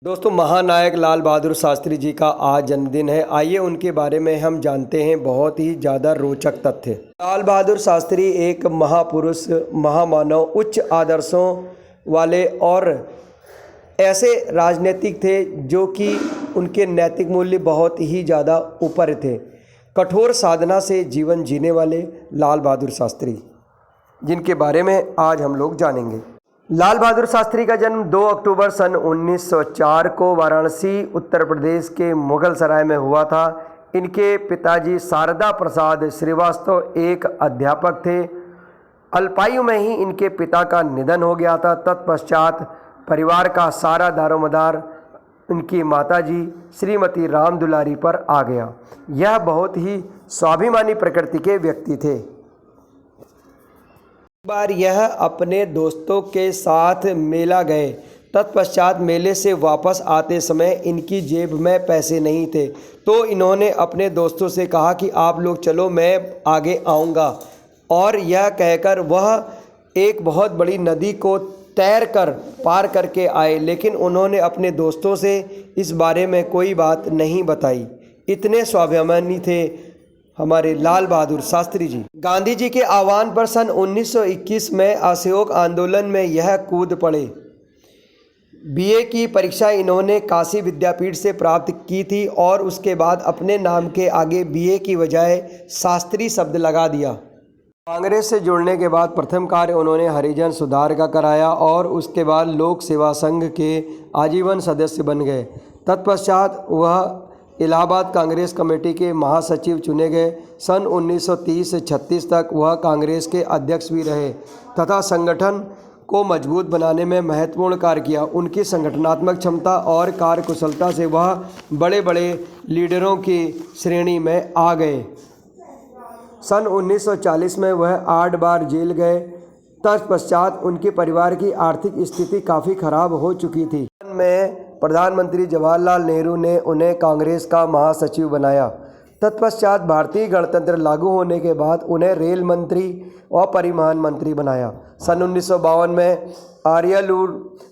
दोस्तों, महानायक लाल बहादुर शास्त्री जी का आज जन्मदिन है। आइए उनके बारे में हम जानते हैं बहुत ही ज़्यादा रोचक तथ्य। लाल बहादुर शास्त्री एक महापुरुष, महामानव, उच्च आदर्शों वाले और ऐसे राजनीतिक थे जो कि उनके नैतिक मूल्य बहुत ही ज़्यादा ऊपर थे। कठोर साधना से जीवन जीने वाले लाल बहादुर शास्त्री, जिनके बारे में आज हम लोग जानेंगे। लाल बहादुर शास्त्री का जन्म 2 अक्टूबर सन 1904 को वाराणसी, उत्तर प्रदेश के मुगल सराय में हुआ था। इनके पिताजी शारदा प्रसाद श्रीवास्तव एक अध्यापक थे। अल्पायु में ही इनके पिता का निधन हो गया था। तत्पश्चात परिवार का सारा दारोमदार उनकी माताजी श्रीमती राम दुलारी पर आ गया। यह बहुत ही स्वाभिमानी प्रकृति के व्यक्ति थे। एक बार यह अपने दोस्तों के साथ मेला गए। तत्पश्चात मेले से वापस आते समय इनकी जेब में पैसे नहीं थे, तो इन्होंने अपने दोस्तों से कहा कि आप लोग चलो, मैं आगे आऊँगा। और यह कहकर वह एक बहुत बड़ी नदी को तैरकर पार करके आए, लेकिन उन्होंने अपने दोस्तों से इस बारे में कोई बात नहीं बताई। इतने स्वाभिमानी थे हमारे लाल बहादुर शास्त्री जी। गांधी जी के आह्वान पर सन 1921 में असहयोग आंदोलन में यह कूद पड़े। बीए की परीक्षा इन्होंने काशी विद्यापीठ से प्राप्त की थी और उसके बाद अपने नाम के आगे बीए की बजाय शास्त्री शब्द लगा दिया। कांग्रेस से जुड़ने के बाद प्रथम कार्य उन्होंने हरिजन सुधार का कराया और उसके बाद लोक सेवा संघ के आजीवन सदस्य बन गए। तत्पश्चात वह इलाहाबाद कांग्रेस कमेटी के महासचिव चुने गए। सन 1930 से 36 तक वह कांग्रेस के अध्यक्ष भी रहे तथा संगठन को मजबूत बनाने में महत्वपूर्ण कार्य किया। उनकी संगठनात्मक क्षमता और कार्यकुशलता से वह बड़े बड़े लीडरों की श्रेणी में आ गए। सन 1940 में वह 8 बार जेल गए। तत्पश्चात उनके परिवार की आर्थिक स्थिति काफ़ी खराब हो चुकी थी। में प्रधानमंत्री जवाहरलाल नेहरू ने उन्हें कांग्रेस का महासचिव बनाया। तत्पश्चात भारतीय गणतंत्र लागू होने के बाद उन्हें रेल मंत्री और परिवहन मंत्री बनाया। सन 1952 में आरियालूर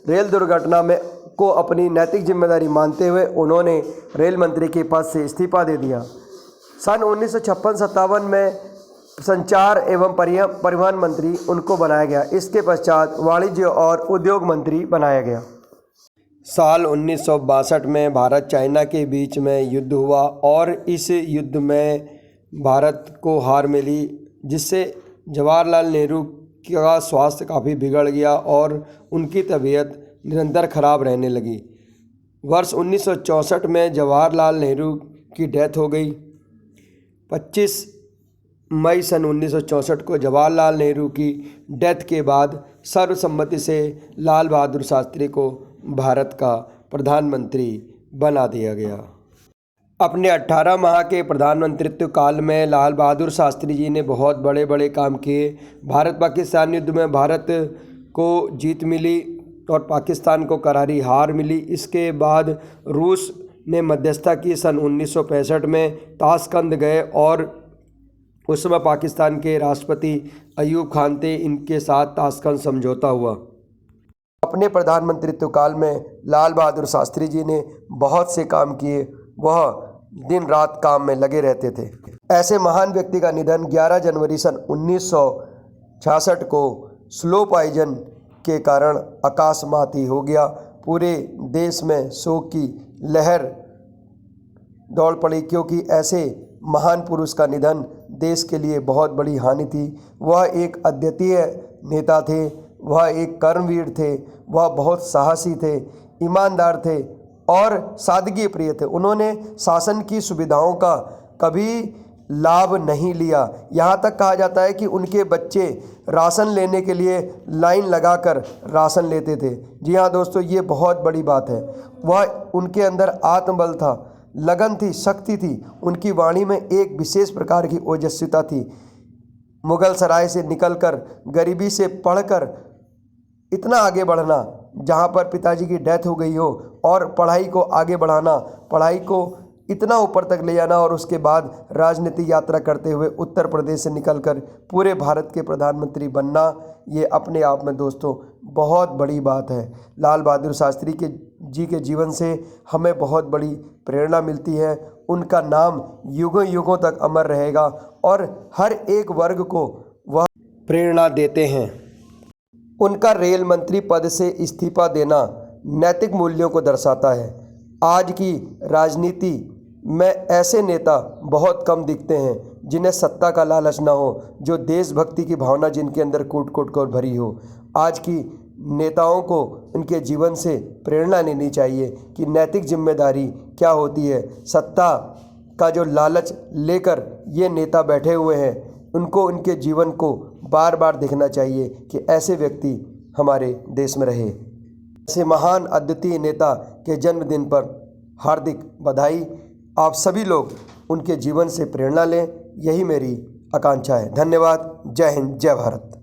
रेल दुर्घटना में को अपनी नैतिक जिम्मेदारी मानते हुए उन्होंने रेल मंत्री के पद से इस्तीफा दे दिया। सन 1956-57 में संचार एवं परिवहन मंत्री उनको बनाया गया। इसके पश्चात वाणिज्य और उद्योग मंत्री बनाया गया। साल 1962 में भारत चाइना के बीच में युद्ध हुआ और इस युद्ध में भारत को हार मिली, जिससे जवाहरलाल नेहरू का स्वास्थ्य काफ़ी बिगड़ गया और उनकी तबीयत निरंतर खराब रहने लगी। वर्ष 1964 में जवाहरलाल नेहरू की डेथ हो गई। 25 मई सन 1964 को जवाहरलाल नेहरू की डेथ के बाद सर्वसम्मति से लाल बहादुर शास्त्री को भारत का प्रधानमंत्री बना दिया गया। अपने 18 माह के प्रधानमंत्रित्व काल में लाल बहादुर शास्त्री जी ने बहुत बड़े बड़े काम किए। भारत पाकिस्तान युद्ध में भारत को जीत मिली और पाकिस्तान को करारी हार मिली। इसके बाद रूस ने मध्यस्थता की। सन 1965 में ताशकंद गए और उस समय पाकिस्तान के राष्ट्रपति अयूब खान थे। इनके साथ ताशकंद समझौता हुआ। अपने प्रधानमंत्रित्व काल में लाल बहादुर शास्त्री जी ने बहुत से काम किए। वह दिन रात काम में लगे रहते थे। ऐसे महान व्यक्ति का निधन 11 जनवरी सन 1966 को स्लो पॉइजन के कारण अकस्मात हो गया। पूरे देश में शोक की लहर दौड़ पड़ी, क्योंकि ऐसे महान पुरुष का निधन देश के लिए बहुत बड़ी हानि थी। वह एक अद्वितीय नेता थे, वह एक कर्मवीर थे, वह बहुत साहसी थे, ईमानदार थे और सादगी प्रिय थे। उन्होंने शासन की सुविधाओं का कभी लाभ नहीं लिया। यहाँ तक कहा जाता है कि उनके बच्चे राशन लेने के लिए लाइन लगाकर राशन लेते थे। जी हाँ दोस्तों, ये बहुत बड़ी बात है। वह उनके अंदर आत्मबल था, लगन थी, शक्ति थी। उनकी वाणी में एक विशेष प्रकार की ओजस्विता थी। मुगल सराय से निकलकर गरीबी से पढ़कर इतना आगे बढ़ना, जहाँ पर पिताजी की डेथ हो गई हो, और पढ़ाई को आगे बढ़ाना, पढ़ाई को इतना ऊपर तक ले जाना और उसके बाद राजनीतिक यात्रा करते हुए उत्तर प्रदेश से निकलकर पूरे भारत के प्रधानमंत्री बनना, ये अपने आप में दोस्तों बहुत बड़ी बात है। लाल बहादुर शास्त्री जी के जीवन से हमें बहुत बड़ी प्रेरणा मिलती है। उनका नाम युगों युगों तक अमर रहेगा और हर एक वर्ग को वह प्रेरणा देते हैं। उनका रेल मंत्री पद से इस्तीफा देना नैतिक मूल्यों को दर्शाता है। आज की राजनीति में ऐसे नेता बहुत कम दिखते हैं जिन्हें सत्ता का लालच ना हो, जो देशभक्ति की भावना जिनके अंदर कूट कूट कर भरी हो। आज की नेताओं को उनके जीवन से प्रेरणा लेनी चाहिए कि नैतिक जिम्मेदारी क्या होती है। सत्ता का जो लालच लेकर ये नेता बैठे हुए हैं, उनको उनके जीवन को बार बार देखना चाहिए कि ऐसे व्यक्ति हमारे देश में रहे। ऐसे महान अद्वितीय नेता के जन्मदिन पर हार्दिक बधाई। आप सभी लोग उनके जीवन से प्रेरणा लें, यही मेरी आकांक्षा है। धन्यवाद। जय हिंद, जय भारत।